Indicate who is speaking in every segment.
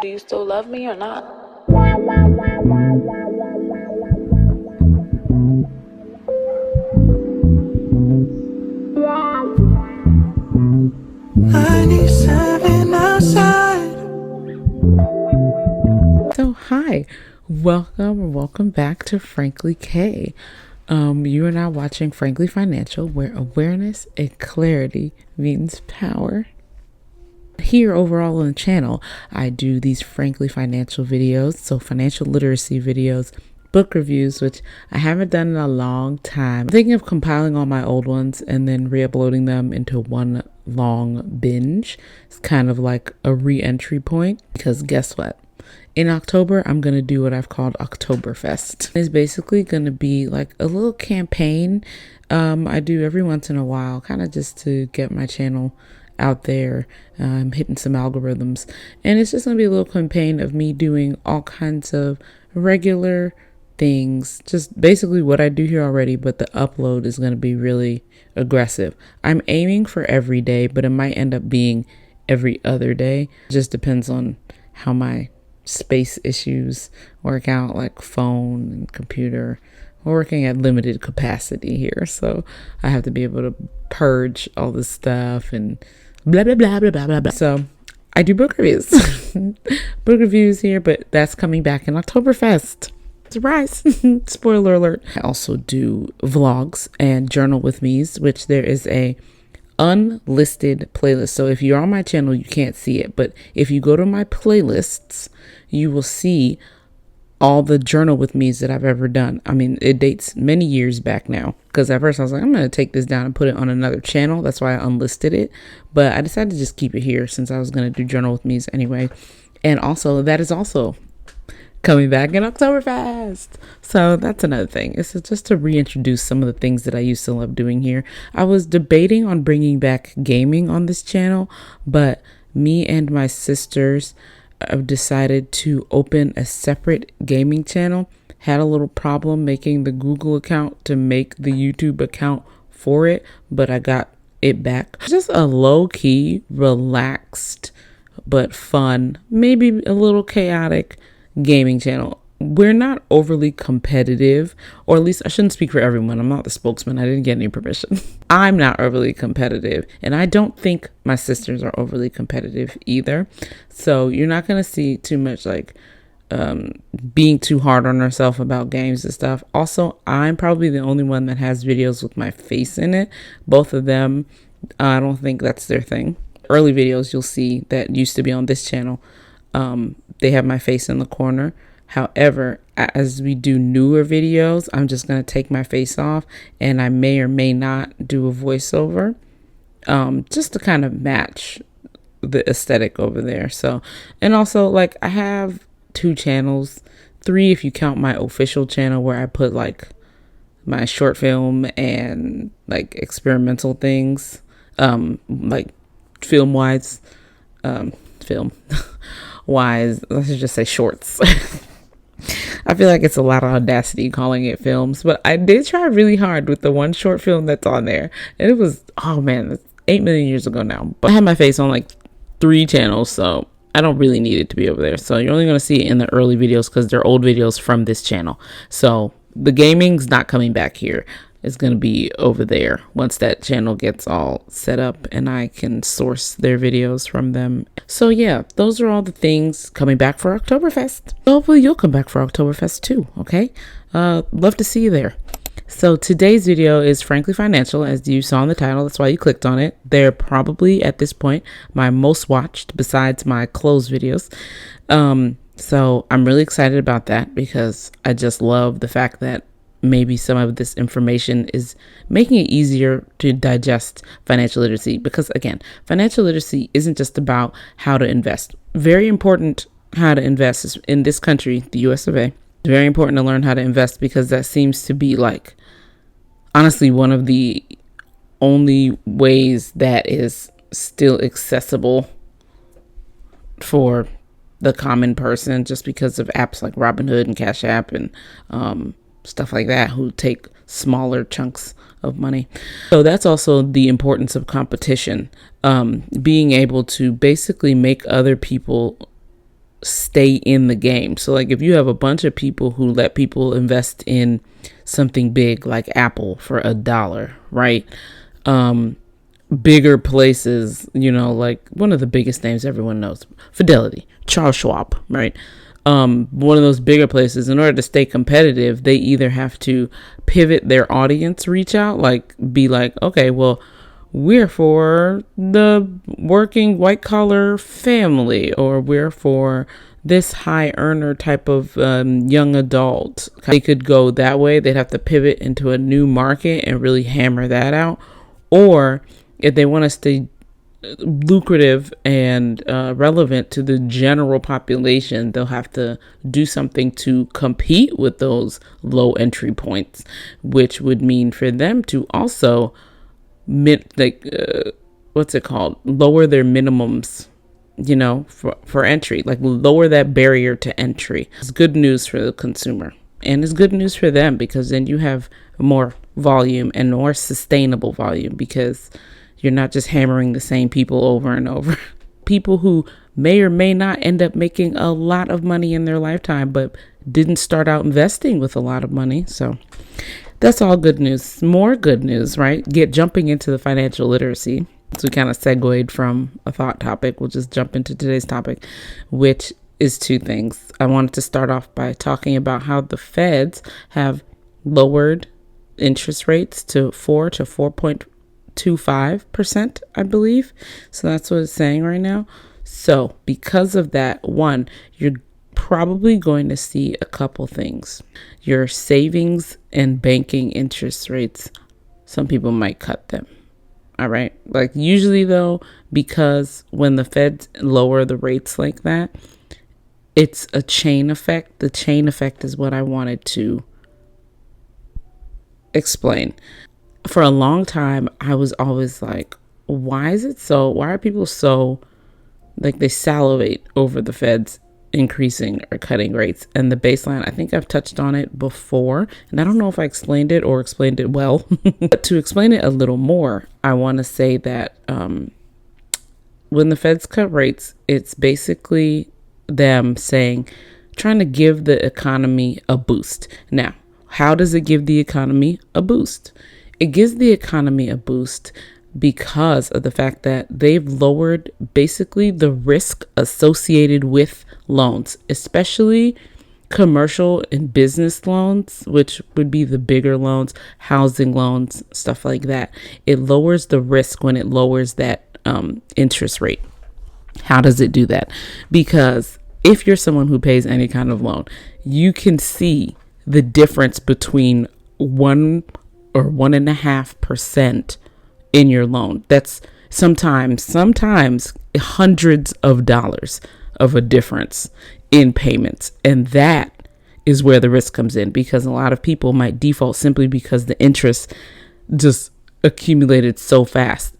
Speaker 1: Do you still love me or not?
Speaker 2: I need something outside.
Speaker 3: So hi, welcome back to Frankly K. You are now watching Frankly Financial, where awareness and clarity means power. Here overall on the channel, I do these Frankly Financial videos, so financial literacy videos, book reviews, which I haven't done in a long time. I'm thinking of compiling all my old ones and then re-uploading them into one long binge. It's kind of like a re-entry point, because guess what? In October, I'm going to do what I've called Oktoberfest. It's basically going to be like a little campaign I do every once in a while, kind of just to get my channel out there, hitting some algorithms. And it's just going to be a little campaign of me doing all kinds of regular things, just basically what I do here already, but the upload is going to be really aggressive. I'm aiming for every day, but it might end up being every other day. It just depends on how my space issues work out, like phone and computer. We're working at limited capacity here, so I have to be able to purge all this stuff and blah blah blah blah blah blah blah. So I do book reviews book reviews here, but that's coming back in Oktoberfest. Surprise. Spoiler alert. I also do vlogs and journal with me's, which there is a unlisted playlist. So if you're on my channel, you can't see it, but if you go to my playlists, you will see all the journal with me's that I've ever done. I mean, it dates many years back now, because at first I was like, I'm going to take this down and put it on another channel. That's why I unlisted it, but I decided to just keep it here since I was going to do journal with me's anyway. And also that is also coming back in Oktoberfest. So that's another thing. It's just to reintroduce some of the things that I used to love doing here. I was debating on bringing back gaming on this channel, but me and my sisters have decided to open a separate gaming channel. Had a little problem making the Google account to make the YouTube account for it, but I got it back. Just a low-key, relaxed, but fun, maybe a little chaotic gaming channel. We're not overly competitive, or at least I shouldn't speak for everyone. I'm not the spokesman. I didn't get any permission. I'm not overly competitive, and I don't think my sisters are overly competitive either. So you're not going to see too much like being too hard on herself about games and stuff. Also, I'm probably the only one that has videos with my face in it. Both of them, I don't think that's their thing. Early videos you'll see that used to be on this channel, they have my face in the corner. However, as we do newer videos, I'm just going to take my face off, and I may or may not do a voiceover, just to kind of match the aesthetic over there. So, and also, like, I have 2 channels, 3 if you count my official channel where I put like my short film and like experimental things, like film wise, film wise, let's just say shorts. I feel like it's a lot of audacity calling it films, but I did try really hard with the one short film that's on there, and it was, oh man, that's 8 million years ago now. But I had my face on like 3 channels, so I don't really need it to be over there. So you're only going to see it in the early videos because they're old videos from this channel. So the gaming's not coming back here. It's going to be over there once that channel gets all set up and I can source their videos from them. So yeah, those are all the things coming back for Oktoberfest. Hopefully you'll come back for Oktoberfest too, okay? Love to see you there. So today's video is Frankly Financial, as you saw in the title. That's why you clicked on it. They're probably, at this point, my most watched besides my clothes videos. So I'm really excited about that because I just love the fact that maybe some of this information is making it easier to digest financial literacy, because again, financial literacy isn't just about how to invest. Very important how to invest is in this country, the US of A. It's very important to learn how to invest because that seems to be like, honestly, one of the only ways that is still accessible for the common person, just because of apps like Robinhood and Cash App and stuff like that, who take smaller chunks of money. So that's also the importance of competition, being able to basically make other people stay in the game. So like if you have a bunch of people who let people invest in something big like Apple for $1, right? Bigger places, like one of the biggest names everyone knows, Fidelity, Charles Schwab, right? One of those bigger places, in order to stay competitive, they either have to pivot their audience reach out, like be like, okay, well, we're for the working white collar family, or we're for this high earner type of young adult. They could go that way. They'd have to pivot into a new market and really hammer that out. Or if they want to stay lucrative and relevant to the general population, they'll have to do something to compete with those low entry points, which would mean for them to also lower their minimums, for entry, like lower that barrier to entry. It's good news for the consumer, and it's good news for them, because then you have more volume and more sustainable volume, because you're not just hammering the same people over and over. People who may or may not end up making a lot of money in their lifetime, but didn't start out investing with a lot of money. So that's all good news. More good news, right? Jumping into the financial literacy. So we kind of segued from a thought topic. We'll just jump into today's topic, which is two things. I wanted to start off by talking about how the feds have lowered interest rates to 4.25%, I believe. So that's what it's saying right now. So because of that, one, you're probably going to see a couple things. Your savings and banking interest rates, some people might cut them. All right. Like usually though, because when the feds lower the rates like that, it's a chain effect. The chain effect is what I wanted to explain. For a long time, I was always like, why are people so, like, they salivate over the feds increasing or cutting rates? And the baseline, I think I've touched on it before, and I don't know if I explained it or explained it well. But to explain it a little more, I want to say that when the feds cut rates, it's basically them trying to give the economy a boost. Now, how does it give the economy a boost? It gives the economy a boost because of the fact that they've lowered basically the risk associated with loans, especially commercial and business loans, which would be the bigger loans, housing loans, stuff like that. It lowers the risk when it lowers that interest rate. How does it do that? Because if you're someone who pays any kind of loan, you can see the difference between 1 or 1.5% in your loan. That's sometimes hundreds of dollars of a difference in payments. And that is where the risk comes in, because a lot of people might default simply because the interest just accumulated so fast.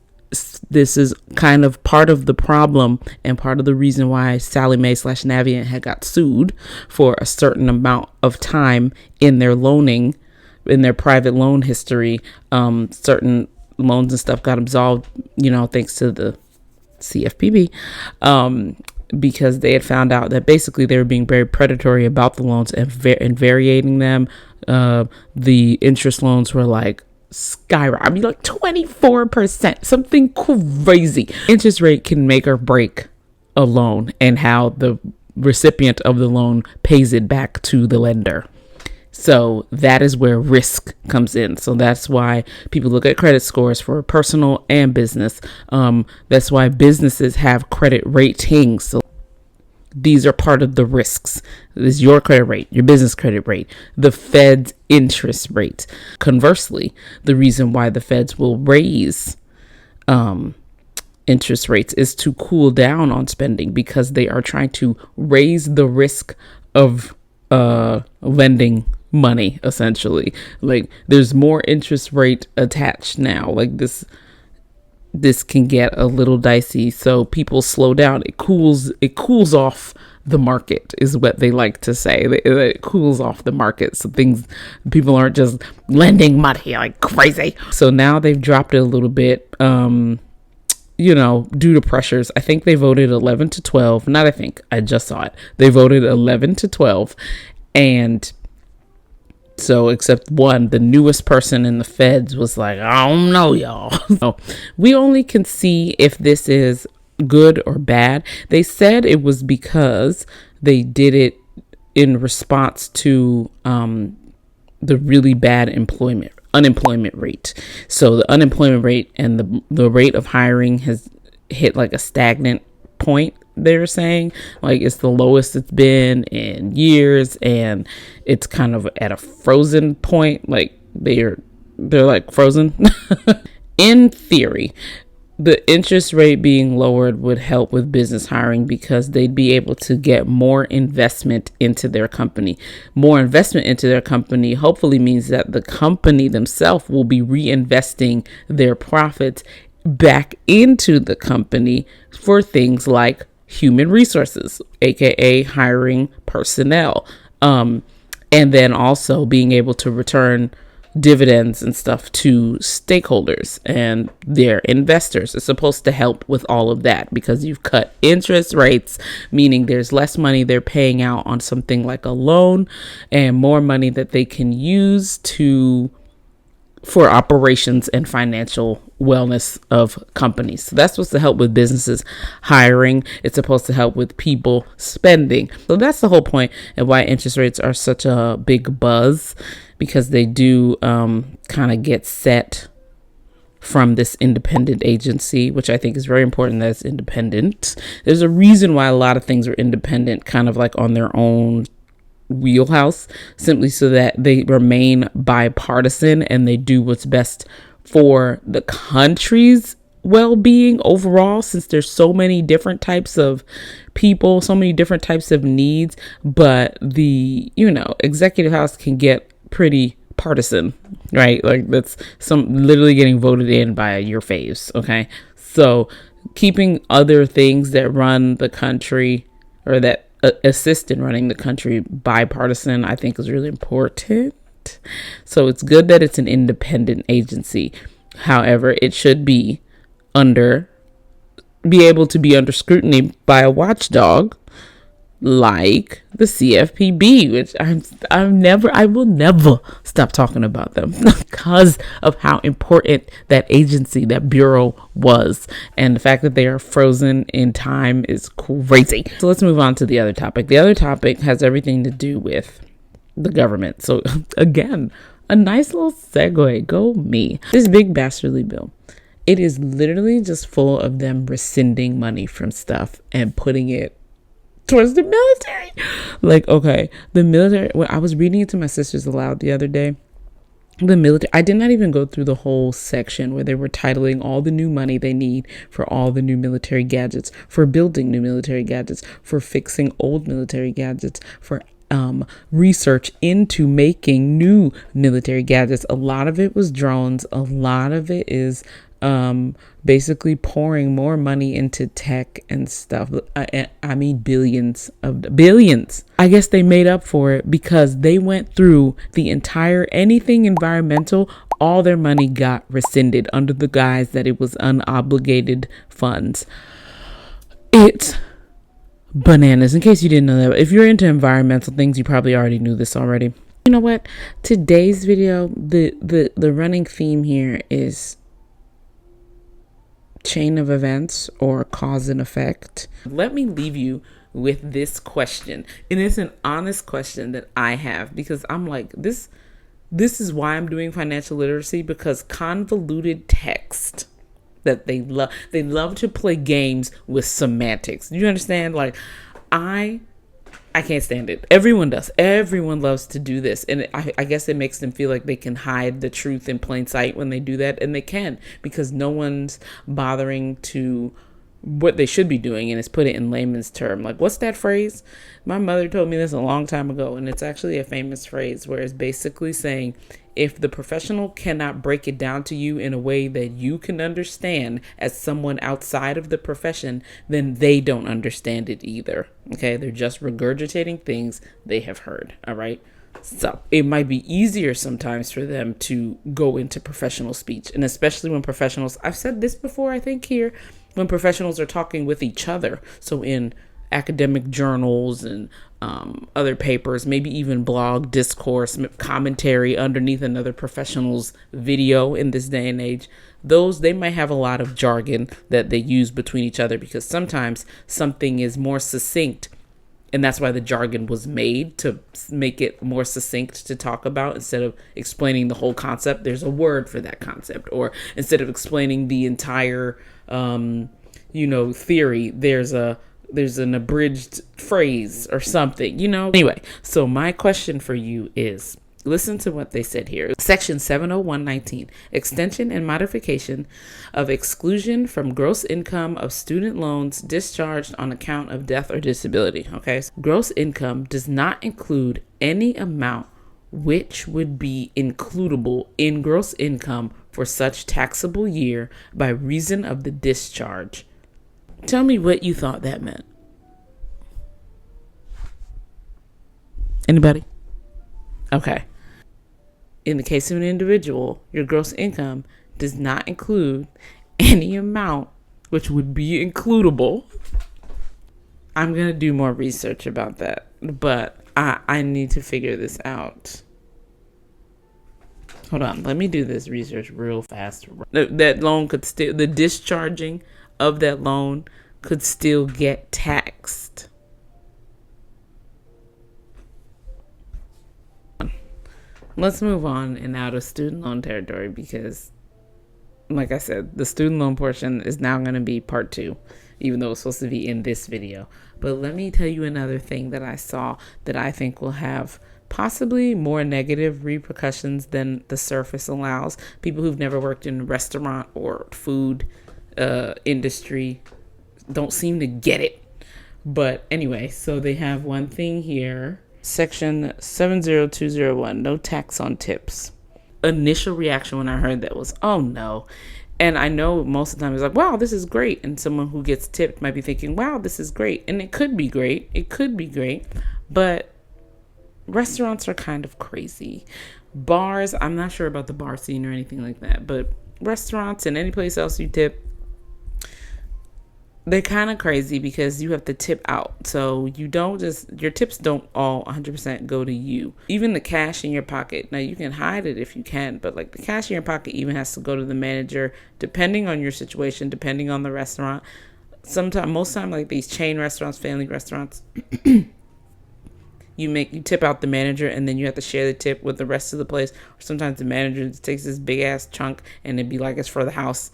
Speaker 3: This is kind of part of the problem and part of the reason why Sallie Mae / Navient had got sued for a certain amount of time in their loaning, in their private loan history. Certain loans and stuff got absolved, thanks to the CFPB, because they had found out that basically they were being very predatory about the loans and variating them. The interest loans were like skyrocket. I mean, like 24%, something crazy. Interest rate can make or break a loan and how the recipient of the loan pays it back to the lender. So that is where risk comes in. So that's why people look at credit scores for personal and business. That's why businesses have credit ratings. So these are part of the risks. This is your credit rate, your business credit rate, the Fed's interest rate. Conversely, the reason why the Feds will raise interest rates is to cool down on spending, because they are trying to raise the risk of lending money, essentially. Like, there's more interest rate attached now. Like, this can get a little dicey, so people slow down. It cools off the market, is what they like to say. It cools off the market, so people aren't just lending money like crazy. So now they've dropped it a little bit. due to pressures, I think they voted 11 to 12. Not I think, I just saw it. They voted 11 to 12. And so, except one, the newest person in the feds was like, I don't know, y'all. So we only can see if this is good or bad. They said it was because they did it in response to the really bad unemployment rate. So the unemployment rate and the rate of hiring has hit like a stagnant point. They're saying like it's the lowest it's been in years, and it's kind of at a frozen point. Like they're like frozen. In theory, the interest rate being lowered would help with business hiring because they'd be able to get more investment into their company. More investment into their company hopefully means that the company themselves will be reinvesting their profits back into the company for things like human resources, aka hiring personnel, and then also being able to return dividends and stuff to stakeholders and their investors. It's supposed to help with all of that because you've cut interest rates, meaning there's less money they're paying out on something like a loan and more money that they can use for operations and financial wellness of companies. So that's supposed to help with businesses hiring. It's supposed to help with people spending. So that's the whole point and why interest rates are such a big buzz, because they do kind of get set from this independent agency, which I think is very important that it's independent. There's a reason why a lot of things are independent, kind of like on their own wheelhouse, simply so that they remain bipartisan and they do what's best for the country's well-being overall, since there's so many different types of people, so many different types of needs. But the executive house can get pretty partisan, right? Like that's literally getting voted in by your faves. Okay, so keeping other things that run the country or that assist in running the country bipartisan, I think, is really important. So it's good that it's an independent agency. However, it should be able to be under scrutiny by a watchdog like the CFPB, which I will never stop talking about them because of how important that agency, that bureau was. And the fact that they are frozen in time is crazy. So let's move on to the other topic. The other topic has everything to do with the government. So again, a nice little segue. Go me. This big bastardly bill. It is literally just full of them rescinding money from stuff and putting it towards the military. Like, okay, the military, when I was reading it to my sisters aloud the other day, the military, I did not even go through the whole section where they were titling all the new money they need for all the new military gadgets, for building new military gadgets, for fixing old military gadgets, for research into making new military gadgets. A lot of it was drones. A lot of it is basically pouring more money into tech and stuff. I mean, billions. I guess they made up for it because they went through the entire anything environmental. All their money got rescinded under the guise that it was unobligated funds. It's bananas. In case you didn't know that, if you're into environmental things, you probably already knew this already. You know what? Today's video, the running theme here is chain of events or cause and effect. Let me leave you with this question, and it's an honest question that I have, because I'm like, this is why I'm doing financial literacy, because convoluted text that they love to play games with semantics. You understand? Like, I can't stand it. Everyone does. Everyone loves to do this. And I guess it makes them feel like they can hide the truth in plain sight when they do that. And they can, because no one's bothering to what they should be doing, and it's put it in layman's term. Like, what's that phrase? My mother told me this a long time ago, and it's actually a famous phrase where it's basically saying, if the professional cannot break it down to you in a way that you can understand as someone outside of the profession, then they don't understand it either. Okay, they're just regurgitating things they have heard. All right. So it might be easier sometimes for them to go into professional speech, and especially when professionals, I've said this before, I think here, when professionals are talking with each other. So in academic journals and other papers, maybe even blog discourse, commentary underneath another professional's video in this day and age, those, they might have a lot of jargon that they use between each other, because sometimes something is more succinct, and that's why the jargon was made, to make it more succinct to talk about. Instead of explaining the whole concept, there's a word for that concept. Or instead of explaining the entire theory, there's an abridged phrase or something, Anyway, so my question for you is, listen to what they said here. Section 70119, extension and modification of exclusion from gross income of student loans discharged on account of death or disability. Okay. So gross income does not include any amount which would be includable in gross income for such taxable year by reason of the discharge. Tell me what you thought that meant. Anybody? Okay. In the case of an individual, your gross income does not include any amount which would be includable. I'm going to do more research about that, but I need to figure this out. Hold on. Let me do this research real fast. That loan could still, the discharging of that loan could still get taxed. Let's move on and out of student loan territory, because, like I said, the student loan portion is now going to be part 2, even though it's supposed to be in this video. But let me tell you another thing that I saw that I think will have possibly more negative repercussions than the surface allows. People who've never worked in a restaurant or food industry don't seem to get it. But anyway, so they have one thing here. Section 70201, no tax on tips. Initial reaction when I heard that was, oh no. And I know most of the time it's like, wow, this is great. And someone who gets tipped might be thinking, wow, this is great. And it could be great. It could be great. But restaurants are kind of crazy. Bars, I'm not sure about the bar scene or anything like that. But restaurants and any place else you tip, they're kind of crazy because you have to tip out. So you don't just, your tips don't all 100% go to you. Even the cash in your pocket. Now you can hide it if you can, but like the cash in your pocket even has to go to the manager, depending on your situation, depending on the restaurant. Most time, like these chain restaurants, family restaurants, you tip out the manager, and then you have to share the tip with the rest of the place. Or sometimes the manager takes this big ass chunk and it'd be like it's for the house.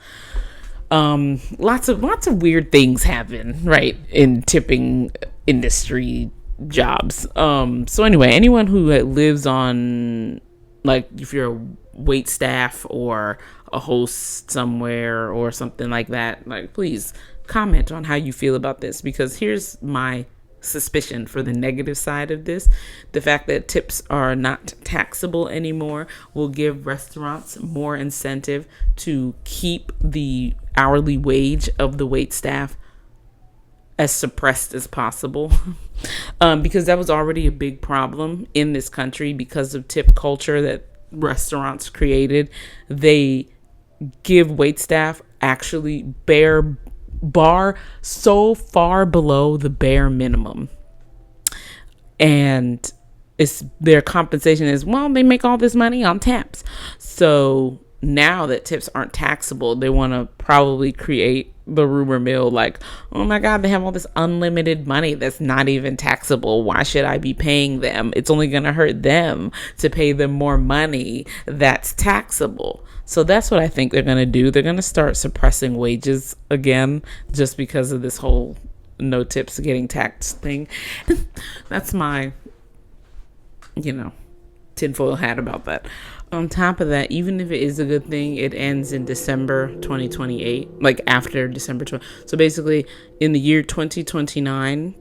Speaker 3: Lots of weird things happen, right, in tipping industry jobs. So anyway, anyone who lives on, like, if you're a wait staff or a host somewhere or something like that, like, please comment on how you feel about this, because here's my suspicion for the negative side of this. The fact that tips are not taxable anymore will give restaurants more incentive to keep the hourly wage of the wait staff as suppressed as possible. Because that was already a big problem in this country because of tip culture that restaurants created. They give wait staff actually bar so far below the bare minimum, and their compensation is, well, they make all this money on taps. So now that tips aren't taxable, they want to probably create the rumor mill, like, oh my god, they have all this unlimited money that's not even taxable. Why should I be paying them? It's only going to hurt them to pay them more money that's taxable. So that's what I think they're going to do. They're going to start suppressing wages again, just because of this whole no tips getting taxed thing. That's my, tinfoil hat about that. On top of that, even if it is a good thing, it ends in December 2028, like after December 20. So basically, in the year 2029,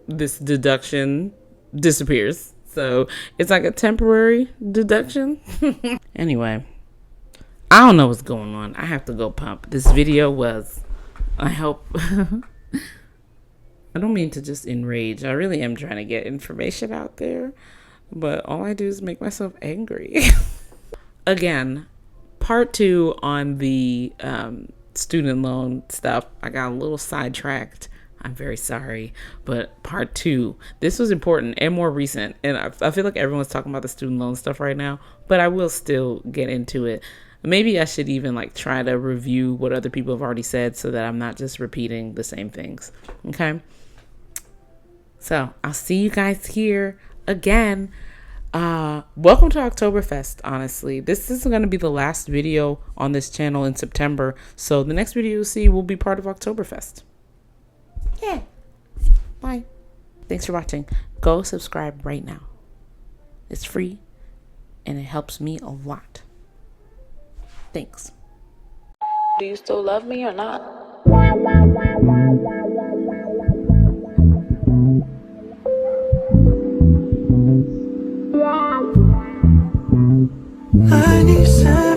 Speaker 3: this deduction disappears. So it's like a temporary deduction. Anyway, I don't know what's going on. I have to go pump. This video was, I hope, I don't mean to just enrage. I really am trying to get information out there. But all I do is make myself angry. Again, part 2 on the student loan stuff. I got a little sidetracked. I'm very sorry. But part 2, this was important and more recent. And I feel like everyone's talking about the student loan stuff right now, but I will still get into it. Maybe I should even like try to review what other people have already said so that I'm not just repeating the same things. Okay. So I'll see you guys here again. Welcome to Oktoberfest. Honestly, this is going to be the last video on this channel in September. So the next video you'll see will be part of Oktoberfest. Yeah. Bye. Thanks for watching. Go subscribe right now. It's free and it helps me a lot. Thanks.
Speaker 1: Do you still love me or not?
Speaker 2: I need 7